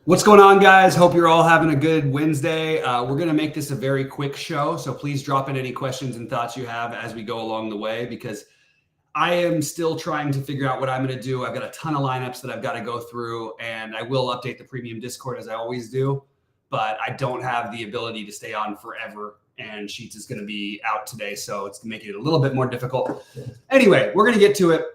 What's going on, guys? Hope you're all having a good Wednesday. We're going to make this a very quick show, so please drop in any questions and thoughts you have as we go along the way, because I am still trying to figure out what I'm going to do. I've got a ton of lineups that I've got to go through, and I will update the premium Discord as I always do, but I don't have the ability to stay on forever, and Sheets is going to be out today, so it's going to make it a little bit more difficult. Anyway, we're going to get to it.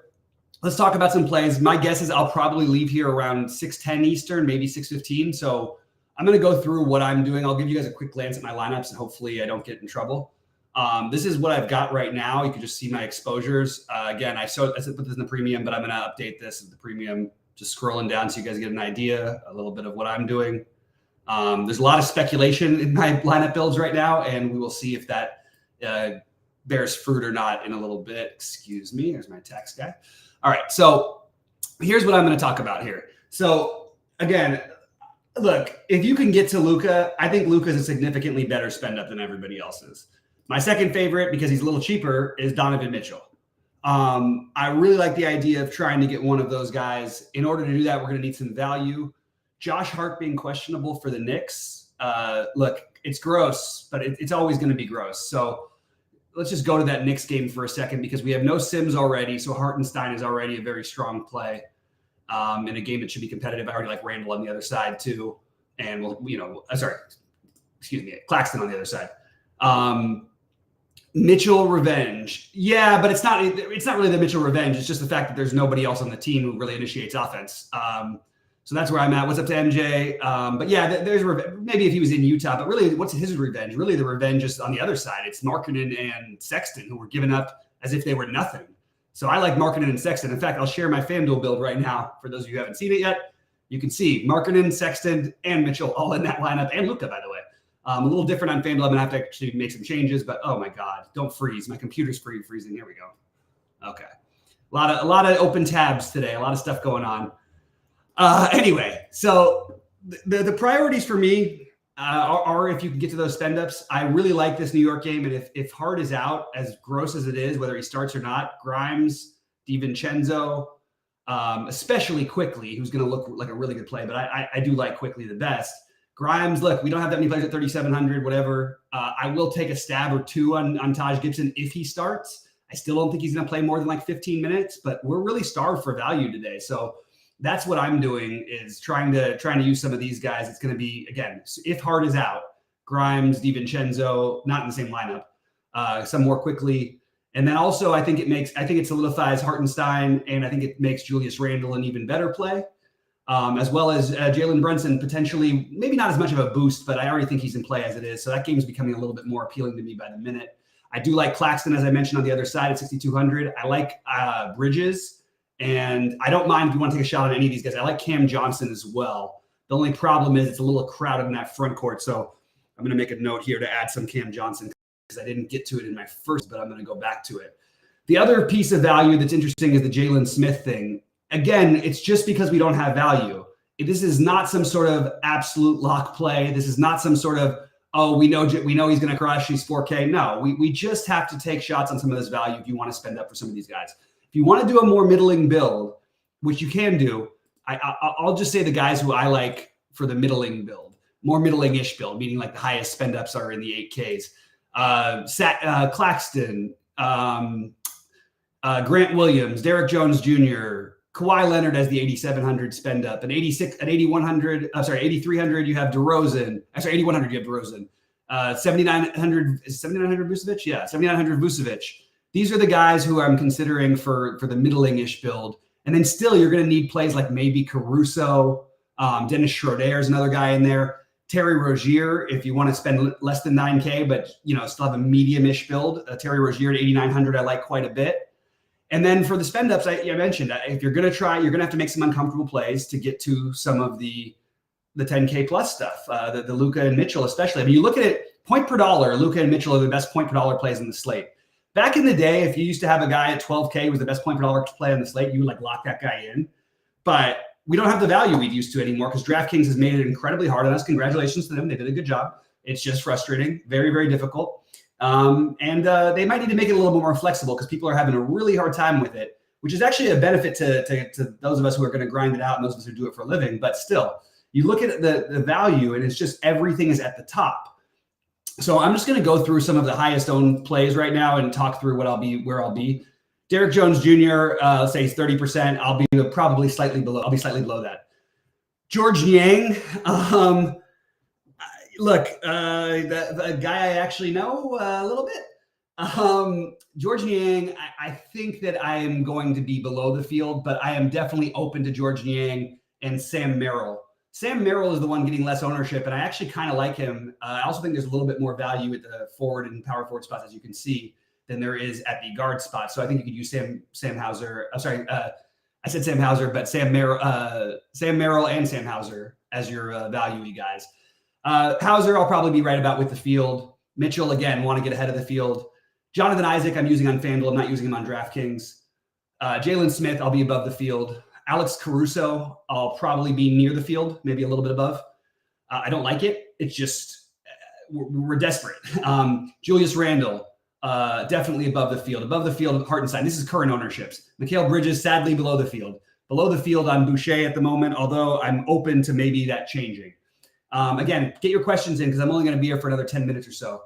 Let's talk about some plays. My guess is I'll probably leave here around 6:10 Eastern, maybe 6:15. So I'm going to go through what I'm doing. I'll give you guys a quick glance at my lineups, and hopefully I don't get in trouble. This is what I've got right now. You can just see my exposures. Again, I put this in the premium, but I'm going to update this as the premium, just scrolling down so you guys get an idea, a little bit of what I'm doing. There's a lot of speculation in my lineup builds right now, and we will see if that bears fruit or not in a little bit. Excuse me. There's my tax guy. All right, so here's what I'm going to talk about here. So again, look, if you can get to Luka, I think Luka is a significantly better spend up than everybody else is. My second favorite, because he's a little cheaper, is Donovan Mitchell. I really like the idea of trying to get one of those guys. In order to do that, we're going to need some value. Josh Hart being questionable for the Knicks. Look, it's gross, but it's always going to be gross. So let's just go to that Knicks game for a second, because we have no Sims already. So Hartenstein is already a very strong play in a game that should be competitive. I already like Randall on the other side too. And Claxton on the other side. Mitchell revenge. Yeah, but it's not really the Mitchell revenge. It's just the fact that there's nobody else on the team who really initiates offense. So that's where I'm at. What's up to MJ? But yeah, there's maybe if he was in Utah, but really, what's his revenge? Really, the revenge is on the other side. It's Markkanen and Sexton, who were given up as if they were nothing. So I like Markkanen and Sexton. In fact, I'll share my FanDuel build right now for those of you who haven't seen it yet. You can see Markkanen, Sexton, and Mitchell all in that lineup, and Luka, by the way. A little different on FanDuel. I'm gonna have to actually make some changes, but oh my God, don't freeze. My computer's freezing. Here we go. Okay, a lot of open tabs today. A lot of stuff going on. Anyway, so the priorities for me are if you can get to those spend-ups. I really like this New York game, and if Hart is out, as gross as it is, whether he starts or not, Grimes, DiVincenzo, especially Quickly, who's going to look like a really good play, but I do like Quickly the best. Grimes, look, we don't have that many players at 3,700, whatever. I will take a stab or two on Taj Gibson if he starts. I still don't think he's going to play more than like 15 minutes, but we're really starved for value today. So that's what I'm doing, is trying to use some of these guys. It's going to be, again, if Hart is out, Grimes, DiVincenzo, not in the same lineup, some more Quickly. And then also I think it solidifies Hartenstein, and I think it makes Julius Randle an even better play, as well as Jalen Brunson, potentially, maybe not as much of a boost, but I already think he's in play as it is. So that game is becoming a little bit more appealing to me by the minute. I do like Claxton, as I mentioned, on the other side at 6,200. I like Bridges. And I don't mind if you want to take a shot on any of these guys. I like Cam Johnson as well. The only problem is it's a little crowded in that front court. So I'm going to make a note here to add some Cam Johnson, because I didn't get to it in my first, but I'm going to go back to it. The other piece of value that's interesting is the Jalen Smith thing. Again, it's just because we don't have value. This is not some sort of absolute lock play. This is not some sort of, oh, we know he's going to crush, he's 4K. No, we just have to take shots on some of this value if you want to spend up for some of these guys. If you want to do a more middling build, which you can do, I'll just say the guys who I like for the middling build, more middling-ish build, meaning like the highest spend-ups are in the 8Ks. Claxton, Grant Williams, Derek Jones Jr., Kawhi Leonard as the 8,700 spend-up, and 8,300 you have DeRozan. Actually, 8,100 you have DeRozan. 7,900 is 7,900 Vucevic? Yeah, 7,900 Vucevic. These are the guys who I'm considering for the middling-ish build. And then still, you're going to need plays like maybe Caruso, Dennis Schroeder is another guy in there. Terry Rozier, if you want to spend less than 9K, but still have a medium-ish build. Terry Rozier at 8,900, I like quite a bit. And then for the spend-ups, I mentioned, if you're going to try, you're going to have to make some uncomfortable plays to get to some of the 10K plus stuff, the Luka and Mitchell especially. I mean, you look at it, point per dollar, Luka and Mitchell are the best point per dollar plays in the slate. Back in the day, if you used to have a guy at 12K who was the best point per dollar play on the slate, you would like lock that guy in. But we don't have the value we've used to anymore, because DraftKings has made it incredibly hard on us. Congratulations to them. They did a good job. It's just frustrating. Very, very difficult. And they might need to make it a little bit more flexible, because people are having a really hard time with it, which is actually a benefit to those of us who are going to grind it out and those of us who do it for a living. But still, You look at the value, and it's just everything is at the top. So I'm just going to go through some of the highest owned plays right now and talk through where I'll be. Derek Jones Jr., let's say he's 30%. I'll be probably slightly below. I'll be slightly below that. George Niang, look, the guy I actually know a little bit. George Niang, I think that I am going to be below the field, but I am definitely open to George Niang and Sam Merrill. Sam Merrill is the one getting less ownership, and I actually kind of like him. I also think there's a little bit more value at the forward and power forward spots, as you can see, than there is at the guard spot. So I think you could use Sam Hauser. I said Sam Hauser, but Sam Merrill and Sam Hauser as your value, you guys. Hauser, I'll probably be right about with the field. Mitchell, again, want to get ahead of the field. Jonathan Isaac, I'm using on FanDuel. I'm not using him on DraftKings. Jalen Smith, I'll be above the field. Alex Caruso, I'll probably be near the field, maybe a little bit above. I don't like it. It's just we're desperate. Julius Randle, definitely above the field. Above the field, Hartenstein. This is current ownerships. Mikal Bridges, sadly, below the field. Below the field on Boucher at the moment, although I'm open to maybe that changing. Again, get your questions in because I'm only going to be here for another 10 minutes or so.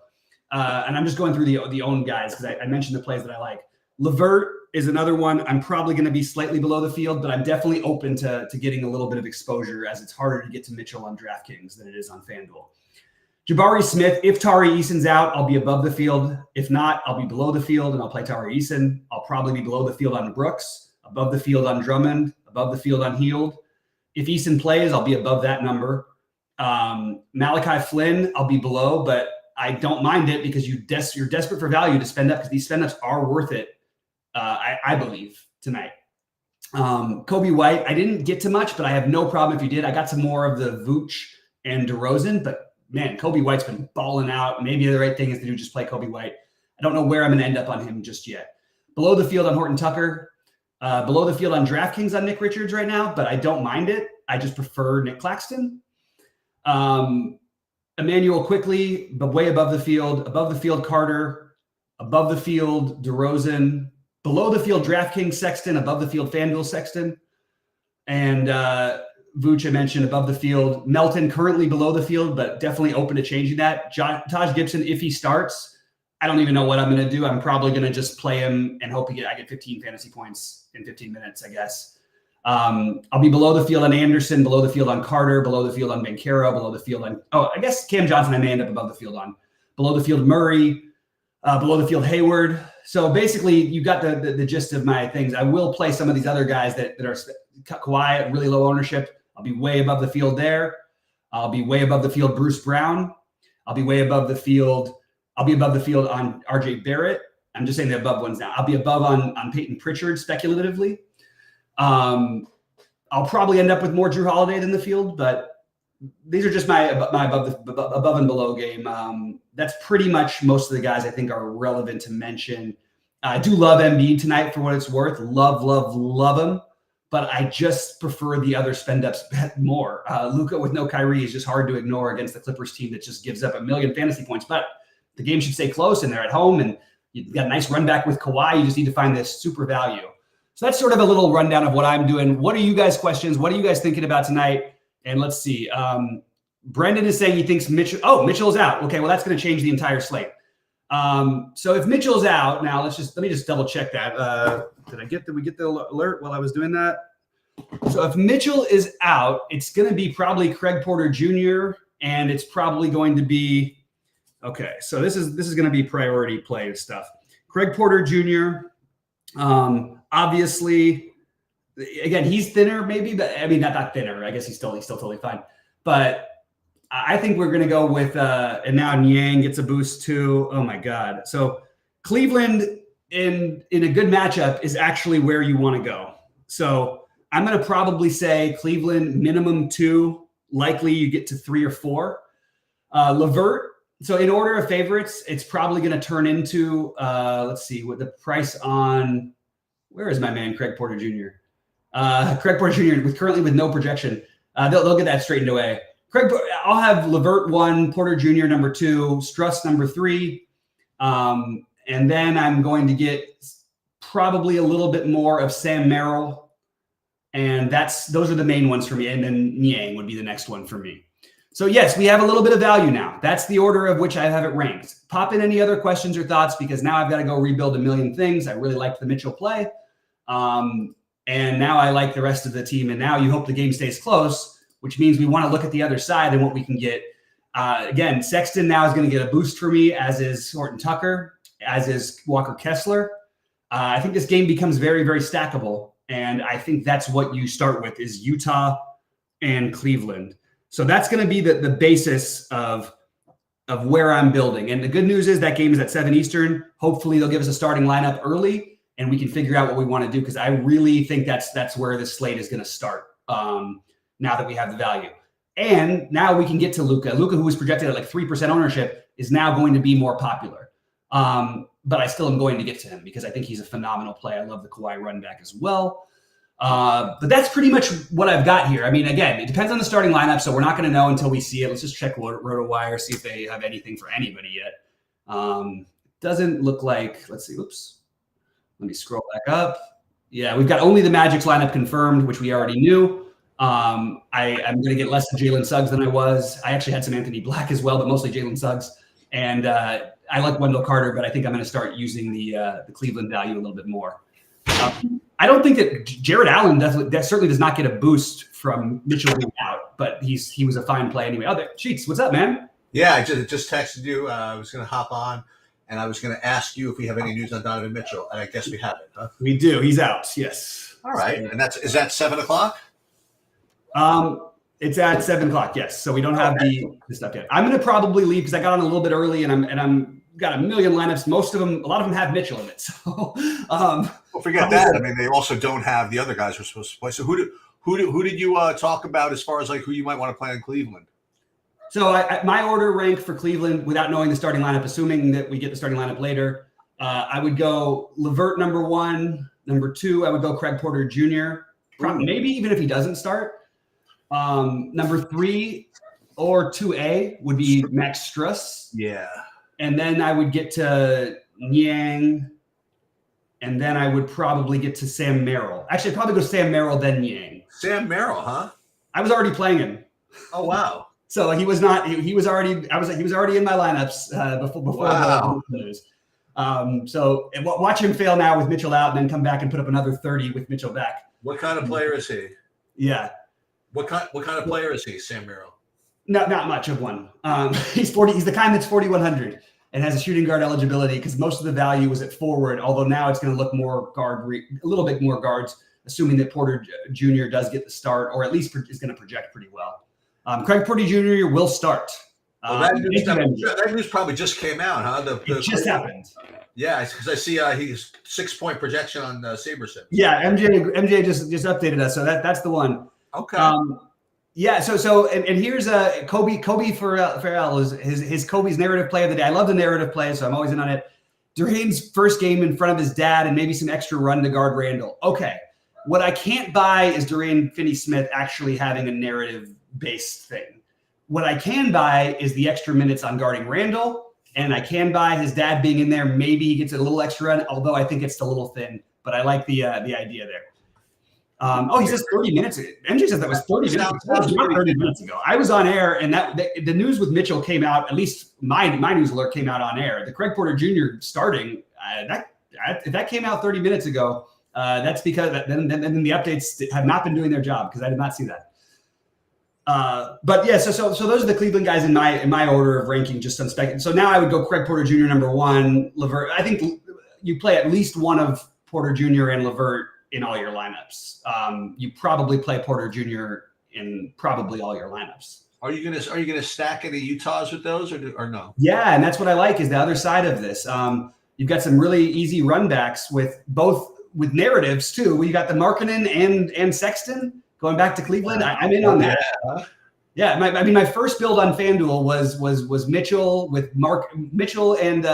And I'm just going through the owned guys because I mentioned the plays that I like. LeVert is another one. I'm probably going to be slightly below the field, but I'm definitely open to getting a little bit of exposure as it's harder to get to Mitchell on DraftKings than it is on FanDuel. Jabari Smith, if Tari Eason's out, I'll be above the field. If not, I'll be below the field and I'll play Tari Eason. I'll probably be below the field on Brooks, above the field on Drummond, above the field on Hield. If Eason plays, I'll be above that number. Malachi Flynn, I'll be below, but I don't mind it because you're desperate for value to spend up because these spend ups are worth it. I believe tonight. Kobe White, I didn't get to much, but I have no problem if you did. I got some more of the Vooch and DeRozan, but man, Kobe White's been balling out. Maybe the right thing is to do just play Kobe White. I don't know where I'm going to end up on him just yet. Below the field on Horton Tucker. Below the field on DraftKings on Nick Richards right now, but I don't mind it. I just prefer Nick Claxton. Emmanuel Quickly, but way above the field Carter, above the field DeRozan, below the field DraftKings Sexton, above the field FanDuel Sexton, and Vooch I mentioned above the field. Melton currently below the field, but definitely open to changing that. Taj Gibson, if he starts, I don't even know what I'm going to do. I'm probably going to just play him and hope I get 15 fantasy points in 15 minutes, I guess. I'll be below the field on Anderson, below the field on Carter, below the field on Banchero, below the field on, I guess Cam Johnson I may end up above the field on. Below the field Murray, below the field Hayward. So basically you got the gist of my things. I will play some of these other guys that are Kawhi at really low ownership. I'll be way above the field there. I'll be way above the field Bruce Brown. I'll be way above the field. I'll be above the field on RJ Barrett. I'm just saying the above ones now. I'll be above on Peyton Pritchard speculatively. I'll probably end up with more Drew Holiday than the field, but these are just my above and below game. That's pretty much most of the guys I think are relevant to mention. I do love Embiid tonight for what it's worth. Love him, but I just prefer the other spend ups more. Luka with no Kyrie is just hard to ignore against the Clippers team that just gives up a million fantasy points, but the game should stay close and they're at home and you've got a nice run back with Kawhi. You just need to find this super value. So that's sort of a little rundown of what I'm doing. What are you guys' questions? What are you guys thinking about tonight? And let's see. Brendan is saying he thinks Mitchell's out. Okay, well, that's going to change the entire slate. So if Mitchell's out, now let me just double check that. Did we get the alert while I was doing that? So if Mitchell is out, it's going to be probably Craig Porter Jr. and it's probably going to be okay. So this is going to be priority play stuff. Craig Porter Jr. Obviously, again, he's thinner maybe, but I mean, not thinner. I guess he's still totally fine. But I think we're going to go with, and now Niang gets a boost too. Oh my God. So Cleveland in a good matchup is actually where you want to go. So I'm going to probably say Cleveland minimum 2, likely you get to 3 or 4. LeVert. So in order of favorites, it's probably going to turn into, let's see what the price on, where is my man, Craig Porter Jr.? Craig Porter Jr. currently with no projection. They'll get that straightened away. I'll have LeVert 1, Porter Jr. number 2, Struss number 3. And then I'm going to get probably a little bit more of Sam Merrill And those are the main ones for me. And then Niang would be the next one for me. So yes, we have a little bit of value now. That's the order of which I have it ranked. Pop in any other questions or thoughts, because now I've got to go rebuild a million things. I really liked the Mitchell play. And now I like the rest of the team. And now you hope the game stays close, which means we want to look at the other side and what we can get. Again, Sexton now is going to get a boost for me, as is Horton Tucker, as is Walker Kessler. I think this game becomes very, very stackable. And I think that's what you start with is Utah and Cleveland. So that's going to be the basis of where I'm building. And the good news is that game is at 7 Eastern. Hopefully they'll give us a starting lineup early and we can figure out what we want to do, because I really think that's where the slate is going to start now that we have the value. And now we can get to Luka. Luka, who was projected at like 3% ownership, is now going to be more popular. But I still am going to get to him because I think he's a phenomenal play. I love the Kawhi run back as well. But that's pretty much what I've got here. I mean, again, it depends on the starting lineup, so we're not going to know until we see it. Let's just check RotoWire, see if they have anything for anybody yet. Doesn't look like, let's see, oops. Let me scroll back up. Yeah, we've got only the Magic's lineup confirmed, which we already knew. I'm going to get less of Jalen Suggs than I was. I actually had some Anthony Black as well, but mostly Jalen Suggs. And I like Wendell Carter, but I think I'm going to start using the Cleveland value a little bit more. I don't think that Jared Allen certainly does not get a boost from Mitchell being out, but he was a fine play anyway. Oh, Sheets, what's up, man? Yeah, I just texted you. I was going to hop on, and I was going to ask you if we have any news on Donovan Mitchell, and I guess we haven't, huh? We do. He's out, yes. All right, and is that 7 o'clock? It's at 7 o'clock, yes. So we don't have the stuff yet. I'm going to probably leave because I got on a little bit early, and I'm got a million lineups. A lot of them have Mitchell in it. So, well, forget that. I mean, they also don't have the other guys who are supposed to play. So who did you talk about as far as like who you might want to play in Cleveland? So my order rank for Cleveland, without knowing the starting lineup, assuming that we get the starting lineup later, I would go LeVert number 1, number 2. I would go Craig Porter Jr. Maybe even if he doesn't start. Number 3 or 2A would be Max Struss. Yeah. And then I would get to Niang. And then I would probably get to Sam Merrill. Actually, I'd probably go Sam Merrill, then Niang. Sam Merrill, huh? I was already playing him. Oh, wow. So he was not. He was already in my lineups before the news. So watch him fail now with Mitchell out, and then come back and put up another 30 with Mitchell back. What kind of player is he? Yeah. What kind of player is he, Sam Merrill? Not much of one. He's 40. He's the kind that's 4,100 and has a shooting guard eligibility because most of the value was at forward. Although now it's going to look more a little bit more guards, assuming that Porter Jr. does get the start, or at least is going to project pretty well. Craig Porter Jr. will start. Well, that news probably just came out, huh? It just happened. Yeah, because I see he's 6-point projection on SaberSim. Yeah, MJ just updated us, so that's the one. Okay. Yeah. So here's Kobe Farrell is his Kobe's narrative play of the day. I love the narrative play, so I'm always in on it. Durane's first game in front of his dad and maybe some extra run to guard Randall. Okay. What I can't buy is Durane Finney-Smith actually having a narrative-based thing. What I can buy is the extra minutes on guarding Randall, and I can buy his dad being in there. Maybe he gets a little extra run, although I think it's a little thin. But I like the idea there. He says 30 minutes. MJ says that was 30 minutes. That was not 30 minutes ago. I was on air, and the news with Mitchell came out. At least my news alert came out on air. The Craig Porter Jr. starting if that came out 30 minutes ago, that's because then the updates have not been doing their job because I did not see that. But yeah, so those are the Cleveland guys in my order of ranking, just on spec. So now I would go Craig Porter Jr. number 1, LeVert. I think you play at least one of Porter Jr. and LeVert in all your lineups. You probably play Porter Jr. in probably all your lineups. Are you gonna stack any Utahs with those or no? Yeah, and that's what I like is the other side of this. You've got some really easy run backs with narratives too. We got the Markkanen and Sexton going back to Cleveland. I'm in on that. Yeah, my first build on FanDuel was Mitchell with Mitchell and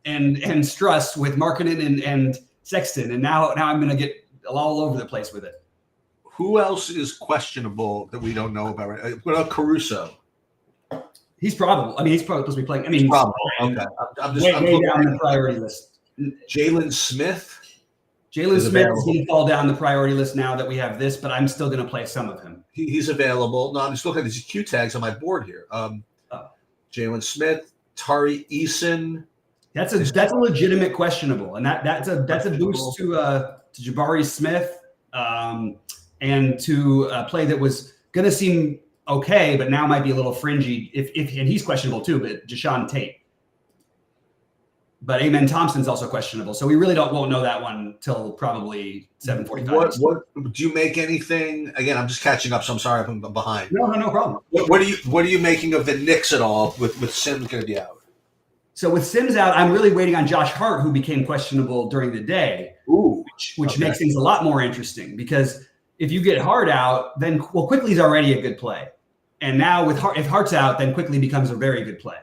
Struss with Markkanen and Sexton, and now I'm going to get all over the place with it. Who else is questionable that we don't know about? Right? What about Caruso? He's probable. He's probably supposed to be playing. I mean, probable. Okay, I'm way down the priority list. Jalen Smith. Jalen Smith is going to fall down the priority list now that we have this, but I'm still going to play some of him. He's available. No, I'm just looking at these Q tags on my board here. Jalen Smith, Tari Eason. That's a legitimate questionable, and that's a boost to Jabari Smith and to a play that was going to seem okay, but now might be a little fringy. If and he's questionable too, but Deshaun Tate. But Amen Thompson's also questionable, so we really won't know that one till probably 7:45. What do you make anything? Again, I'm just catching up, so I'm sorry I'm behind. No problem. What are you making of the Knicks at all with Sims going to be out? So with Sims out, I'm really waiting on Josh Hart, who became questionable during the day. Which makes things a lot more interesting, because if you get Hart out, then Quickly's already a good play, and now if Hart's out, then Quickly becomes a very good play.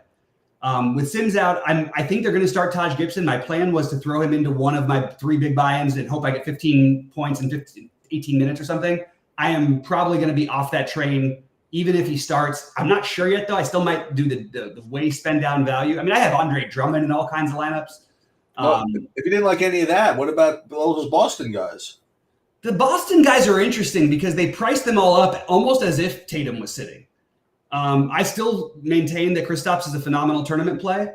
With Sims out, I think they're going to start Taj Gibson. My plan was to throw him into one of my 3 big buy-ins and hope I get 15 points in 18 minutes or something. I am probably going to be off that train, even if he starts. I'm not sure yet, though. I still might do the way spend down value. I mean, I have Andre Drummond in all kinds of lineups. If you didn't like any of that, what about all those Boston guys? The Boston guys are interesting because they priced them all up almost as if Tatum was sitting. I still maintain that Kristaps is a phenomenal tournament play.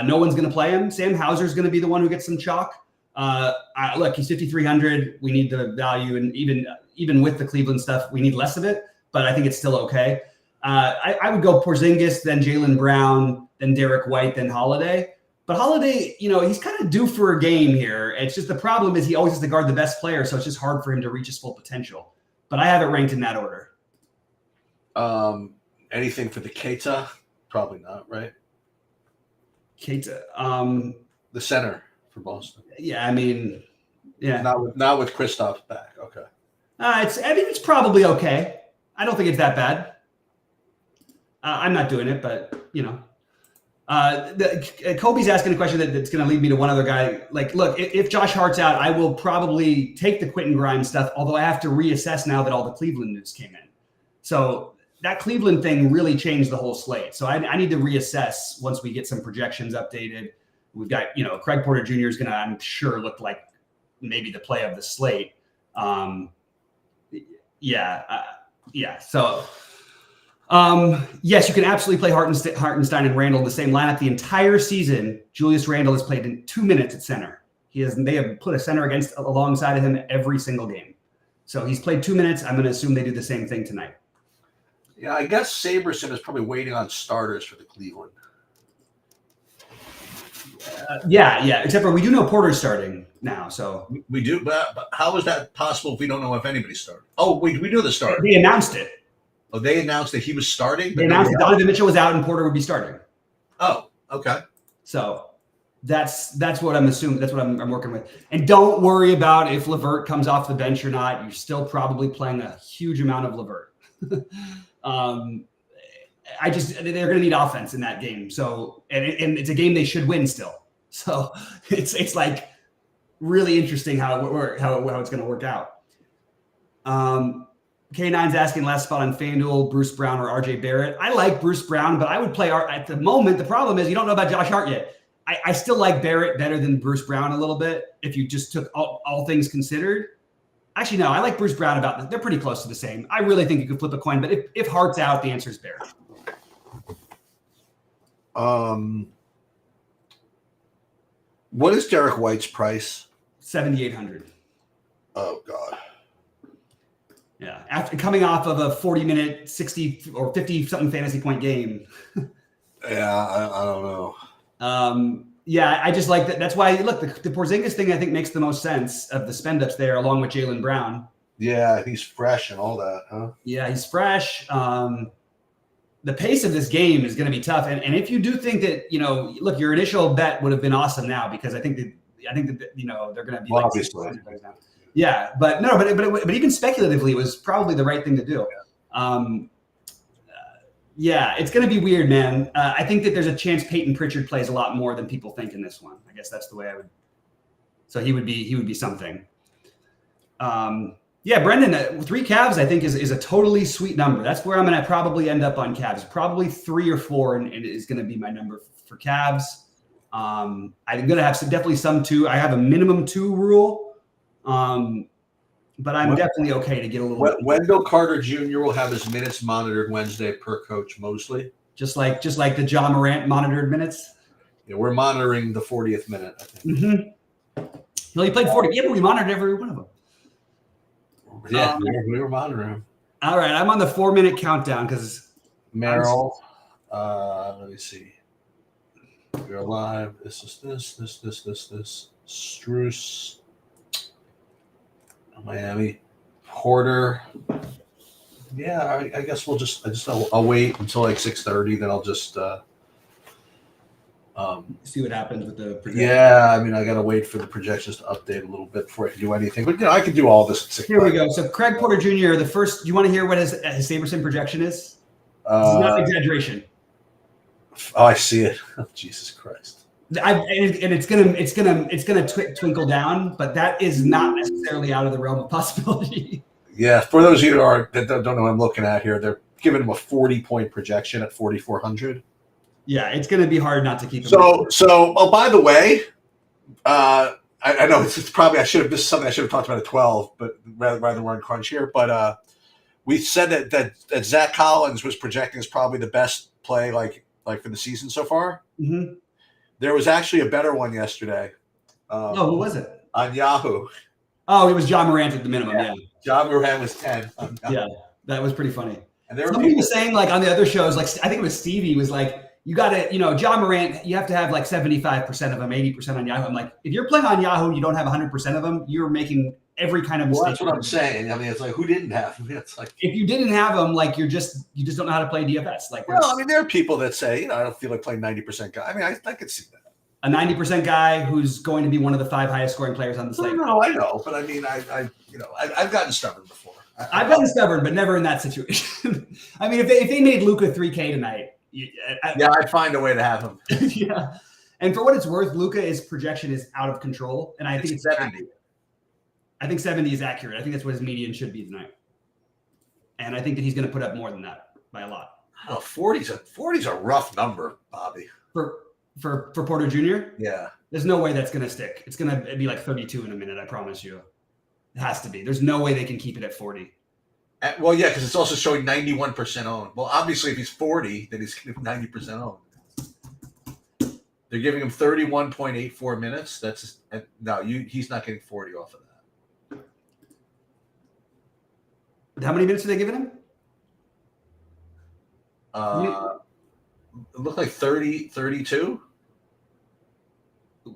No one's going to play him. Sam Hauser's going to be the one who gets some chalk. Look, he's 5,300. We need the value, and even with the Cleveland stuff, we need less of it. But I think it's still okay. I would go Porzingis, then Jaylen Brown, then Derek White, then Holiday. But Holiday, he's kind of due for a game here. It's just the problem is he always has to guard the best player, so it's just hard for him to reach his full potential. But I have it ranked in that order. Anything for the Keita? Probably not, right? Keita, the center for Boston. Yeah, I mean, yeah. Not with Kristaps back. Okay. It's probably okay. I don't think it's that bad. I'm not doing it, but Kobe's asking a question that's going to lead me to one other guy. Like, look, if Josh Hart's out, I will probably take the Quentin Grimes stuff, although I have to reassess now that all the Cleveland news came in. So that Cleveland thing really changed the whole slate. So I need to reassess once we get some projections updated. We've got, Craig Porter Jr. is going to, I'm sure, look like maybe the play of the slate. So, yes, you can absolutely play Hartenstein and Randall in the same lineup. The entire season, Julius Randle has played in 2 minutes at center. They have put a center alongside of him every single game. So he's played 2 minutes. I'm going to assume they do the same thing tonight. Yeah, I guess Saberson is probably waiting on starters for the Cleveland. Yeah. Except for we do know Porter's starting now, so we do. But how is that possible if we don't know if anybody's starting? Oh, we knew the starter. They announced it. Oh, they announced that he was starting. They announced that Donovan Mitchell was out and Porter would be starting. Oh, okay. So that's what I'm assuming. That's what I'm working with. And don't worry about if LeVert comes off the bench or not. You're still probably playing a huge amount of LeVert. They're going to need offense in that game. So, and it's a game they should win still. So it's like really interesting how it's going to work out. K9's asking last spot on FanDuel, Bruce Brown or RJ Barrett. I like Bruce Brown, but I would play at the moment. The problem is you don't know about Josh Hart yet. I still like Barrett better than Bruce Brown a little bit. If you just took all things considered. Actually, no, I like Bruce Brown they're pretty close to the same. I really think you could flip a coin, but if Hart's out, the answer is Barrett. What is Derek White's price? 7,800. Oh God. Yeah, after coming off of a 40-minute, 60 or 50-something fantasy point game. Yeah, I don't know. Yeah, I just like that. That's why, look, the Porzingis thing I think makes the most sense of the spend ups there, along with Jaylen Brown. Yeah, he's fresh and all that, huh? Yeah, he's fresh. The pace of this game is going to be tough, and if you do think that look, your initial bet would have been awesome now because I think that they're going to be obviously. Yeah, but no, but even speculatively, it was probably the right thing to do. Yeah, it's going to be weird, man. I think that there's a chance Peyton Pritchard plays a lot more than people think in this one. I guess that's the way I would. So he would be something. Yeah, Brendan, 3 Cavs I think is a totally sweet number. That's where I'm going to probably end up on Cavs. Probably 3 or 4, and it is going to be my number for Cavs. I'm going to have definitely some 2. I have a minimum 2 rule. But I'm definitely okay to get a little bit. Wendell Carter Jr. will have his minutes monitored Wednesday per Coach Mosley. Just like the John Morant monitored minutes. Yeah, we're monitoring the 40th minute, I think. Mm-hmm. Well, he played 40. Yeah, but we monitored every one of them. Yeah, we were monitoring him. All right, I'm on the 4-minute countdown because Merrill. Let me see. We're alive. This is this. Struce. Miami. Porter. Yeah, I guess I'll wait until like 6:30. Then I'll just see what happens with the projection. Yeah, I mean, I gotta wait for the projections to update a little bit before I can do anything. But I can do all this at 6:30. Here we go. So Craig Porter Jr. The first. You want to hear what his SaberSim projection is? This is not an exaggeration. Oh, I see it. Oh, Jesus Christ. It's gonna twinkle down, but that is not necessarily out of the realm of possibility. Yeah, for those of you that don't know what I'm looking at here, they're giving him a 40-point projection at 4,400. Yeah, it's going to be hard not to keep him. So. Oh, by the way, I know it's probably this is something I should have talked about at 12, but rather than run crunch here. But we said that Zach Collins was projecting as probably the best play like for the season so far. Mm-hmm. There was actually a better one yesterday. Who was it? On Yahoo. Oh, it was John Morant at the minimum. Yeah. John Morant was 10. Yeah, that was pretty funny. And there somebody was saying like on the other shows, like I think it was Stevie was like, you got to, John Morant, you have to have like 75% of them, 80% on Yahoo. I'm like, if you're playing on Yahoo and you don't have 100% of them, you're making every kind of mistake. Well, that's what I'm saying. I mean, it's like, who didn't have them? It's like, if you didn't have them, like you just don't know how to play DFS. Like, well, I mean, there are people that say, I don't feel like playing 90% guy. I mean, I could see that. A 90% guy who's going to be one of the 5 highest scoring players on the slate. No, I know, but I mean, I've gotten stubborn before. I've gotten stubborn, but never in that situation. I mean, if they made Luka 3K tonight, I'd find a way to have him. Yeah, and for what it's worth, Luka's projection is out of control, and I think it's 70. accurate. I think 70 is accurate. I think that's what his median should be tonight, and I think that he's going to put up more than that by a lot. I don't know, 40's a rough number, Bobby. For Porter Jr.? Yeah. There's no way that's going to stick. It's going to be like 32 in a minute, I promise you. It has to be. There's no way they can keep it at 40. Well, yeah, because it's also showing 91% owned. Well, obviously, if he's 40, then he's 90% owned. They're giving him 31.84 minutes. He's not getting 40 off of that. How many minutes are they giving him? It looked like 32.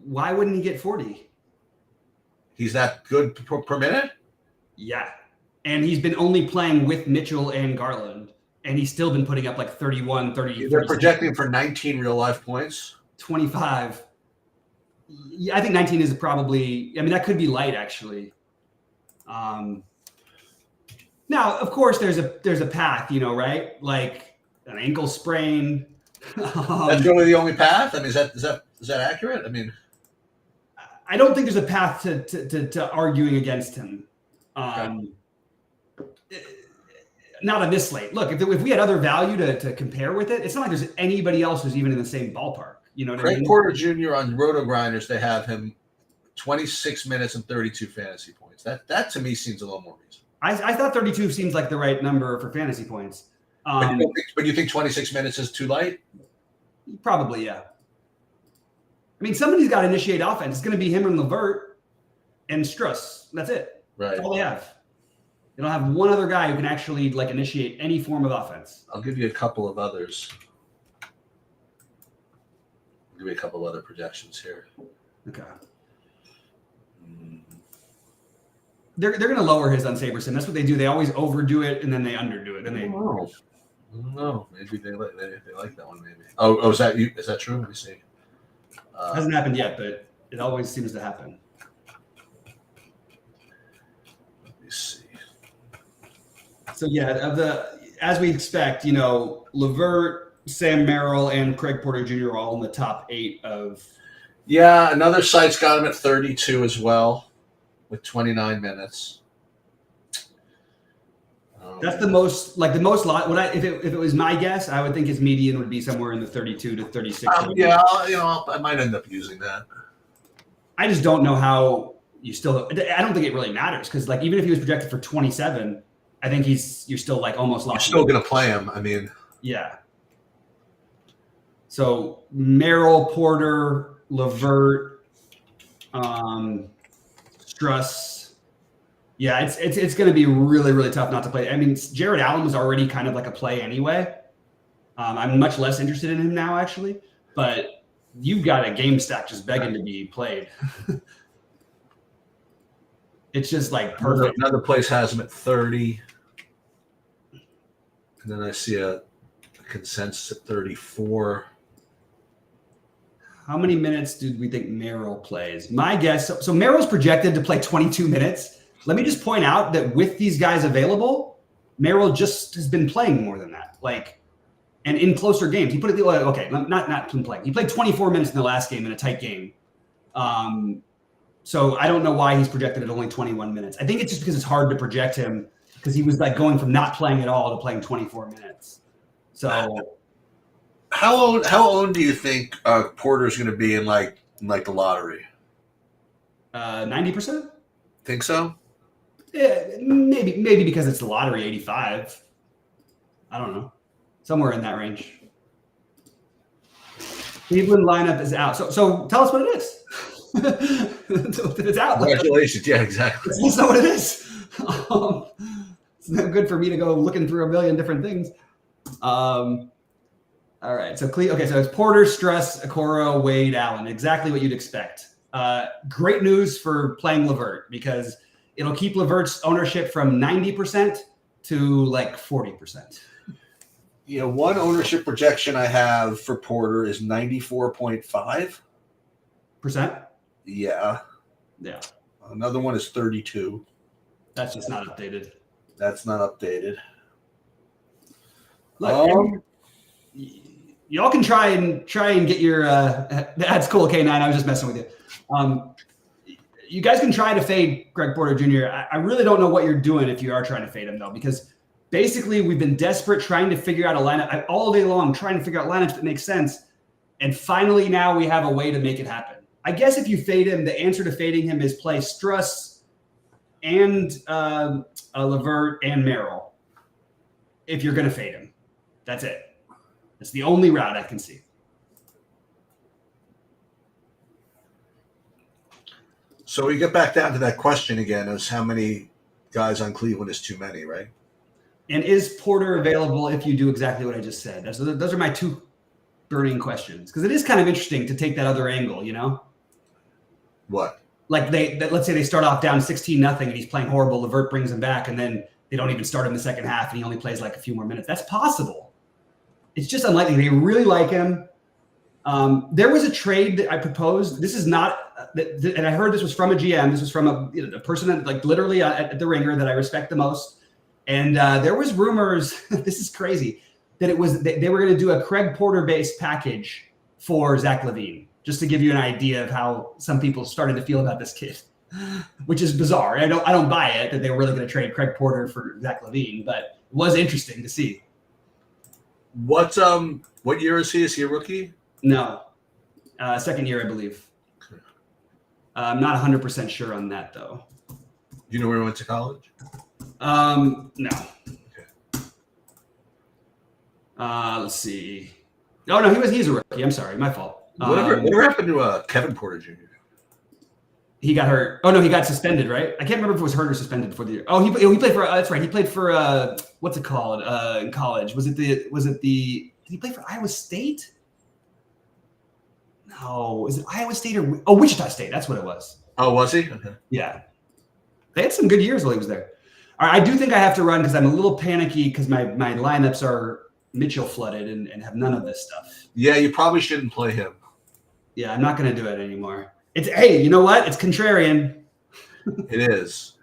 Why wouldn't he get 40? He's that good per minute? Yeah. And he's been only playing with Mitchell and Garland. And he's still been putting up like 31, 30. They're projecting for 19 real life points. 25. Yeah, I think 19 is probably, that could be light actually. Now, of course, there's a path, right? Like an ankle sprain. That's really the only path? I mean, is that accurate? I mean, I don't think there's a path to arguing against him. Not on this slate. Look, if we had other value to compare with it, it's not like there's anybody else who's even in the same ballpark. You know what I mean? Porter Jr. on Roto Grinders, they have him 26 minutes and 32 fantasy points. That to me seems a little more reasonable. I thought 32 seems like the right number for fantasy points. But you think 26 minutes is too light? Probably, yeah. I mean, somebody's got to initiate offense. It's going to be him and LeVert and Struss. That's it. Right. That's all they have. They don't have one other guy who can actually initiate any form of offense. I'll give you a couple of others. I'll give you a couple of other projections here. Okay. They're going to lower his on SaberSim. That's what they do. They always overdo it and then they underdo it. No, maybe they like that one. Maybe. Oh, is that you? Is that true? Let me see. Hasn't happened yet, but it always seems to happen. Let me see. So yeah, as we expect, LeVert, Sam Merrill, and Craig Porter Jr. are all in the top 8 of. Yeah, another site's got him at 32 as well, with 29 minutes. That's the most. If it was my guess, I would think his median would be somewhere in the 32 to 36. Yeah, I might end up using that. I just don't know how you still, I don't think it really matters because like even if he was projected for 27, I think you're still like almost You're locked. still going to play him. I mean, yeah. So Merrill, Porter, Levert, Struss. Yeah, it's going to be really, really tough not to play. I mean, Jared Allen was already kind of like a play anyway. I'm much less interested in him now, actually. But you've got a game stack just begging to be played. It's just like perfect. Another place has him at 30. And then I see a consensus at 34. How many minutes do we think Merrill plays? My guess, so Merrill's projected to play 22 minutes. Let me just point out that with these guys available, Merrill just has been playing more than that. Like, and in closer games, he put it, okay, not been playing. He played 24 minutes in the last game in a tight game. So I don't know why he's projected at only 21 minutes. I think it's just because it's hard to project him because he was like going from not playing at all to playing 24 minutes. So how old do you think Porter's going to be in like the lottery? 90%. Think so? Yeah, maybe because it's the lottery, 85. I don't know, somewhere in that range. Cleveland lineup is out. So tell us what it is. It's out. Congratulations. Yeah, exactly. That's not what it is. It's not good for me to go looking through a million different things. All right. So it's Porter, Struss, Okoro, Wade, Allen. Exactly what you'd expect. Great news for playing LeVert because it'll keep LeVert's ownership from 90% to like 40%. You know, one ownership projection I have for Porter is 94.5%. Yeah. Another one is 32. That's just not updated. That's not updated. Look, y'all can try and get your. That's cool, K9. I was just messing with you. You guys can try to fade Greg Porter Jr. I really don't know what you're doing if you are trying to fade him though, because basically we've been desperate trying to figure out a lineup all day long, trying to figure out lineups that make sense, and finally now we have a way to make it happen. I guess if you fade him, the answer to fading him is play Struss and LeVert and Merrill. If you're going to fade him, that's it. That's the only route I can see. So we get back down to that question again: is how many guys on Cleveland is too many, right? And is Porter available if you do exactly what I just said? Those are my two burning questions because it is kind of interesting to take that other angle, you know. What? Like let's say they start off down 16-0 and he's playing horrible. LeVert brings him back, and then they don't even start him in the second half, and he only plays like a few more minutes. That's possible. It's just unlikely. They really like him. There was a trade that I proposed. This is not, and I heard this was from a GM. This was from a person that, like literally at the Ringer that I respect the most. And there was rumors. This is crazy that they were going to do a Craig Porter based package for Zach LaVine. Just to give you an idea of how some people started to feel about this kid, which is bizarre. I don't buy it that they were really going to trade Craig Porter for Zach LaVine, but it was interesting to see. What year is he? Is he a rookie? No, second year, I believe. Okay. I'm not 100% sure on that though. Do you know where he went to college? No. Okay. Let's see. Oh no, he's a rookie. I'm sorry, my fault. Whatever happened to Kevin Porter Jr.? He got hurt. Oh no, he got suspended, right? I can't remember if it was hurt or suspended before the year. Oh, he played for. That's right. He played for what's it called in college? Was it the? Did he play for Iowa State? No, is it Iowa State or Wichita State? That's what it was. Oh, was he? Okay. Yeah, they had some good years while he was there. All right, I do think I have to run because I'm a little panicky because my lineups are Mitchell flooded and have none of this stuff. Yeah, you probably shouldn't play him. Yeah, I'm not going to do it anymore. Hey, you know what? It's contrarian. It is.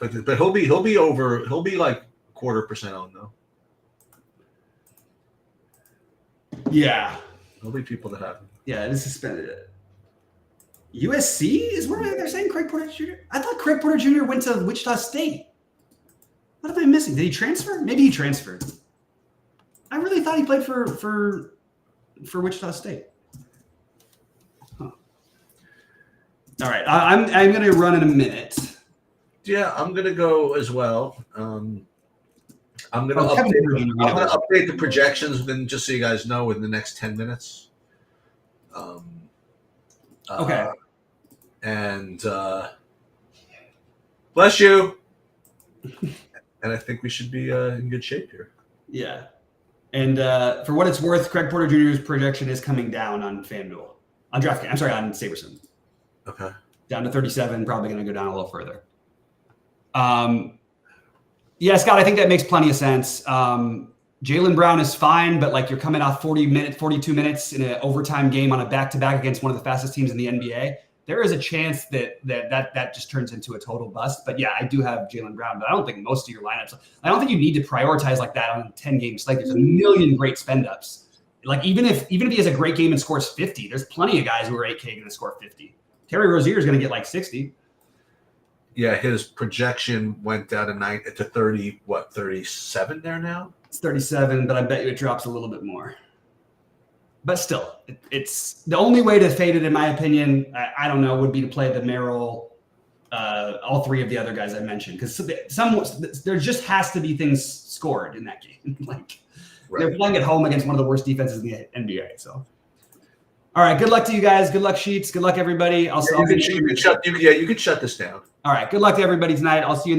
But he'll be over. He'll be like 0.25% on though. Yeah. There'll be people that have him. Yeah, it is suspended. USC is where they're saying Craig Porter Jr. I thought Craig Porter Jr. went to Wichita State. What am I missing? Did he transfer? Maybe he transferred. I really thought he played for Wichita State. Huh. All right, I'm going to run in a minute. Yeah, I'm gonna go as well. I'm gonna Kevin update. Porter Jr., I'm gonna update the projections within, just so you guys know, within the next 10 minutes. Okay. And bless you. And I think we should be in good shape here. Yeah. And for what it's worth, Craig Porter Jr.'s projection is coming down on FanDuel. On DraftKings. I'm sorry, on Saberson. Okay. Down to 37, probably going to go down a little further. Yeah, Scott, I think that makes plenty of sense. Jaylen Brown is fine, but like you're coming off 42 minutes in an overtime game on a back-to-back against one of the fastest teams in the NBA. There is a chance that just turns into a total bust. But yeah, I do have Jaylen Brown, but I don't think most of your lineups. I don't think you need to prioritize like that on a 10-game slate. There's a million great spend ups. Like even if he has a great game and scores 50, there's plenty of guys who are 8K going to score 50. Terry Rozier is going to get like 60. Yeah, his projection went down to 30. What, 37 there now? It's 37, but I bet you it drops a little bit more. But still, it's the only way to fade it, in my opinion. I don't know, would be to play the Merrill, all three of the other guys I mentioned, because there just has to be things scored in that game. Like They're playing at home against one of the worst defenses in the NBA. So, all right, good luck to you guys. Good luck, Sheets. Good luck, everybody. You can shut this down. All right, good luck to everybody tonight. I'll see you in the